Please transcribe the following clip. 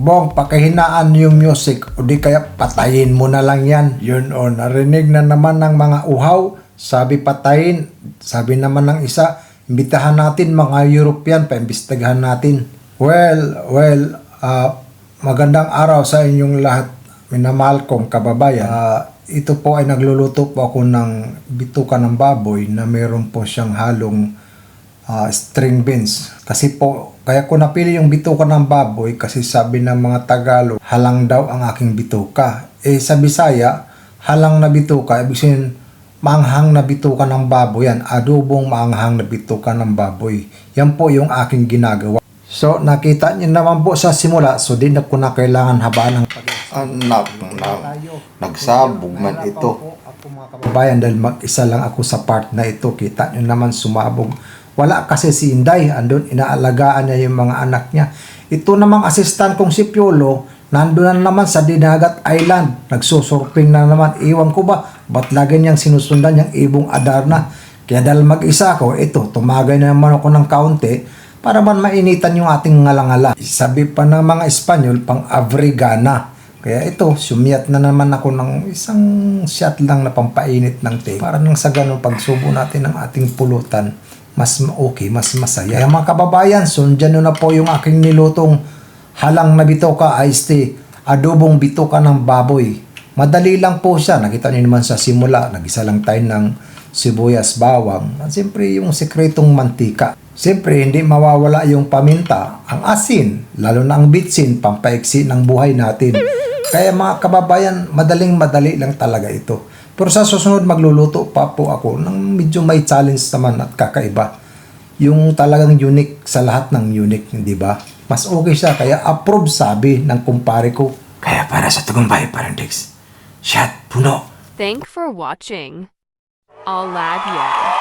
Bong, pakahinaan yung music o di kaya patayin mo na lang yan. Yun o, narinig na naman ng mga uhaw. Sabi patayin. Sabi naman ng isa, imbitahan natin mga European, paimbestigahan natin. Magandang araw sa inyong lahat. Minamahal kong kababayan. Ito po ay nagluluto po ako ng bituka ng baboy na meron po siyang halong string beans. Kasi po, kaya ko napili yung bituka ng baboy kasi sabi ng mga Tagalog, halang daw ang aking bituka. Sa Bisaya, halang na bituka, ibig sabihin, maanghang na bituka ng baboy yan. Adobong maanghang na bituka ng baboy. Yan po yung aking ginagawa. So, nakita niyo naman po sa simula, so di na ko na kailangan habaan ng Anak, nagsabog man ito. Ako mga kababayan, dahil mag-isa lang ako sa part na ito, kita niyo naman sumabog. Wala kasi si Inday, andun inaalagaan niya yung mga anak niya. Ito namang assistant kong si Piolo, nandun na naman sa Dinagat Island, nagsusurfing na naman. Iwan ko ba, ba't lagi niyang sinusundan yung ibong Adarna? Kaya dahil mag-isa ako, ito, tumagay na naman ako ng kaunti, para man mainitan yung ating ngalangala. Sabi pa ng mga Espanyol, pang abrigana. Kaya ito, sumiyat na naman ako ng isang shot lang na pampainit ng tea. Para nang sa ganun, pagsubo natin ng ating pulutan, mas okay, mas masaya. Kaya mga kababayan, sundyan nyo na po yung aking nilutong halang na bituka iced tea, adobong bituka ng baboy. Madali lang po siya. Nakita nyo naman sa simula, nag-isa lang tayo ng sibuyas, bawang. At siyempre yung sekretong mantika. Siyempre, hindi mawawala yung paminta, ang asin, lalo na ang bitsin, pampaiksi ng buhay natin. Kaya mga kababayan, madali lang talaga ito. Pero sa susunod, magluluto pa po ako ng medyo may challenge naman at kakaiba. Yung talagang unique sa lahat ng unique, di ba? Mas okay siya, kaya approve sabi ng kumpare ko. Kaya para sa tagumpay, parang Dex, shot, puno. Thank for watching. Aladia.